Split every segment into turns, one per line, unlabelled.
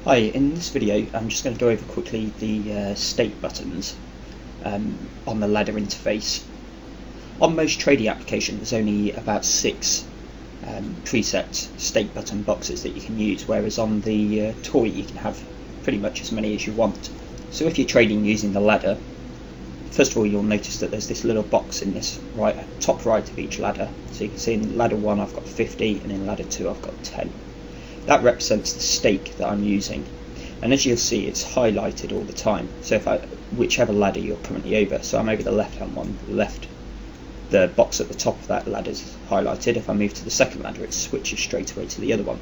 Hi, in this video I'm just going to go over quickly the stake buttons on the ladder interface. On most trading applications there's only about 6 preset stake button boxes that you can use, whereas on the toy you can have pretty much as many as you want. So if you're trading using the ladder, first of all you'll notice that there's this little box in this top right of each ladder. So you can see in ladder 1 I've got 50 and in ladder 2 I've got 10. That represents the stake that I'm using, and as you'll see it's highlighted all the time. So if whichever ladder you're currently over, so I'm over the left hand one, the box at the top of that ladder is highlighted. If I move to the second ladder it switches straight away to the other one.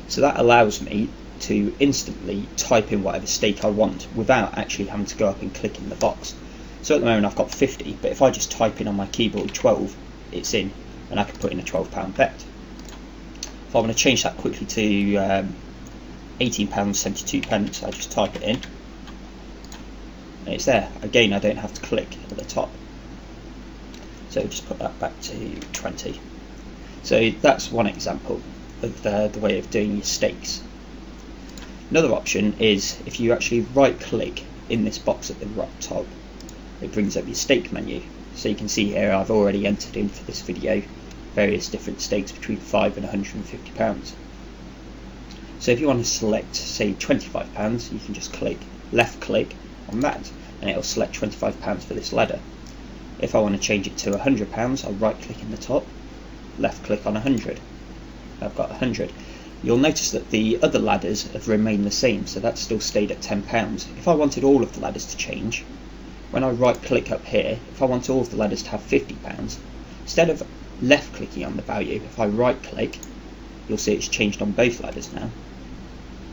So that allows me to instantly type in whatever stake I want without actually having to go up and click in the box. So at the moment I've got 50, but if I just type in on my keyboard 12, it's in, and I can put in a £12 bet. If I want to change that quickly to £18.72, I just type it in and it's there. Again, I don't have to click at the top. So just put that back to 20. So that's one example of the way of doing your stakes. Another option is if you actually right click in this box at the right top, it brings up your stake menu. So you can see here I've already entered in for this video various different stakes between £5 and £150. So if you want to select say £25, you can just left click on that and it'll select £25 for this ladder. If I want to change it to £100, I'll right click in the top, left click on 100. I've got 100. You'll notice that the other ladders have remained the same, so that's still stayed at £10. If I wanted all of the ladders to change, when I right click up here, if I want all of the ladders to have £50, instead of left clicking on the value, if I right click, you'll see it's changed on both ladders now.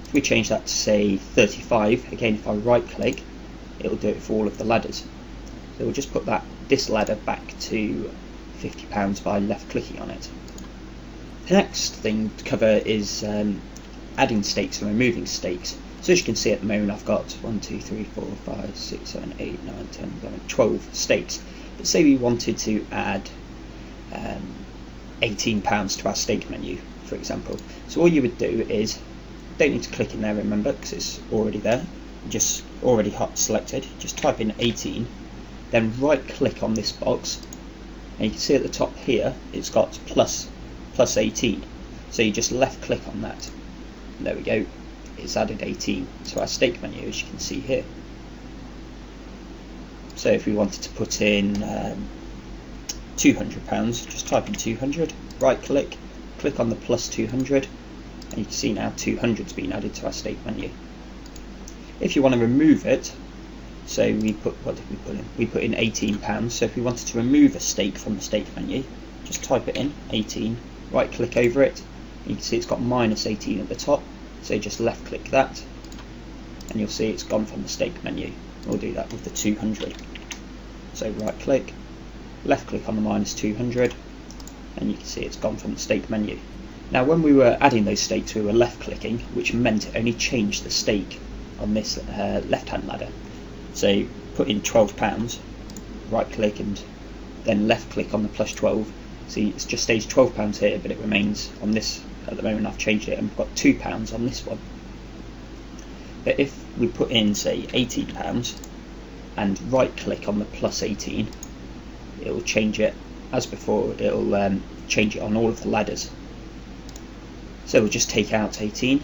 If we change that to say 35, again if I right click, it'll do it for all of the ladders. So we'll just put this ladder back to £50 by left clicking on it. The next thing to cover is adding stakes and removing stakes. So as you can see at the moment I've got 1, 2, 3, 4, 5, 6, 7, 8, 9, 10, 11, 12 stakes. But say we wanted to add £18 to our stake menu, for example. So all you would do is, don't need to click in there, remember, because it's already there, just already hot selected. Just type in 18, then right click on this box, and you can see at the top here it's got plus 18. So you just left click on that, and there we go, it's added 18 to our stake menu, as you can see here. So if we wanted to put in £200, just type in 200, right click, click on the plus 200, and you can see now 200's been added to our stake menu. If you want to remove it, so what did we put in? We put in £18. So if we wanted to remove a stake from the stake menu, just type it in, 18, right click over it, and you can see it's got minus 18 at the top, so just left click that, and you'll see it's gone from the stake menu. We'll do that with the 200. So right click, left click on the minus 200, and you can see it's gone from the stake menu. Now when we were adding those stakes we were left clicking, which meant it only changed the stake on this left hand ladder. So put in £12, right click and then left click on the plus 12. See, it just stays £12 here, but it remains on this. At the moment I've changed it and we've got £2 on this one. But if we put in say £18 and right click on the plus 18, it will change it as before. It'll change it on all of the ladders. So we'll just take out 18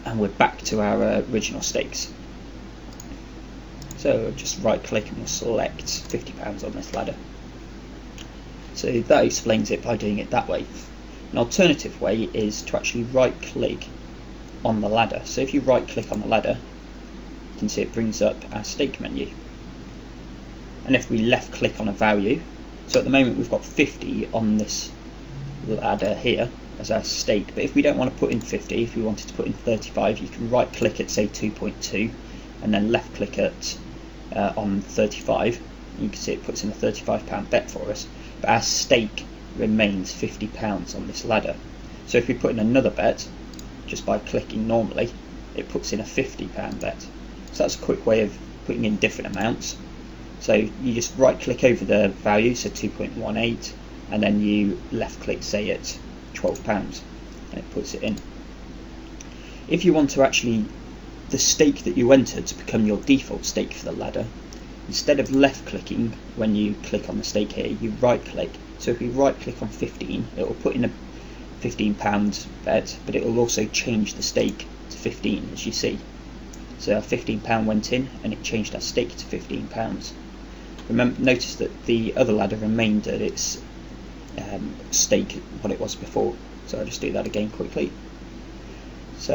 and we're back to our original stakes. So just right click and we'll select £50 on this ladder. So that explains it by doing it that way. An alternative way is to actually right click on the ladder. So if you right click on the ladder, you can see it brings up our stake menu. And if we left click on a value, so at the moment we've got 50 on this ladder here as our stake, but if we don't want to put in 50, if we wanted to put in 35, you can right click at say 2.2 and then left click at on 35. You can see it puts in a £35 bet for us, but our stake remains £50 on this ladder. So if we put in another bet, just by clicking normally, it puts in a £50 bet. So that's a quick way of putting in different amounts. So you just right click over the value, so 2.18, and then you left click say at £12 and it puts it in. If you want to actually the stake that you enter to become your default stake for the ladder, instead of left clicking when you click on the stake here, you right click. So if we right click on 15, it will put in a £15 bet, but it will also change the stake to 15, as you see. So our £15 went in and it changed our stake to £15. Remember, notice that the other ladder remained at its stake what it was before. So I'll just do that again quickly. So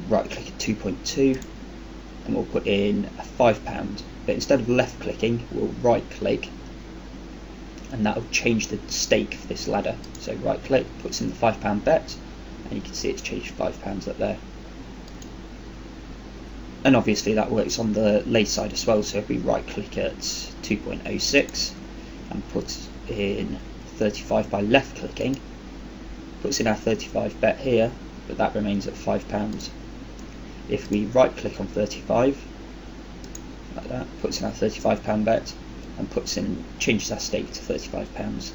right click at 2.2 and we'll put in a £5, but instead of left clicking we'll right click, and that will change the stake for this ladder. So right click puts in the £5 bet, and you can see it's changed £5 up there. And obviously that works on the lay side as well. So if we right click at 2.06 and put in 35 by left clicking, puts in our 35 bet here, but that remains at £5. If we right click on 35 like that, puts in our £35 bet and changes our stake to £35.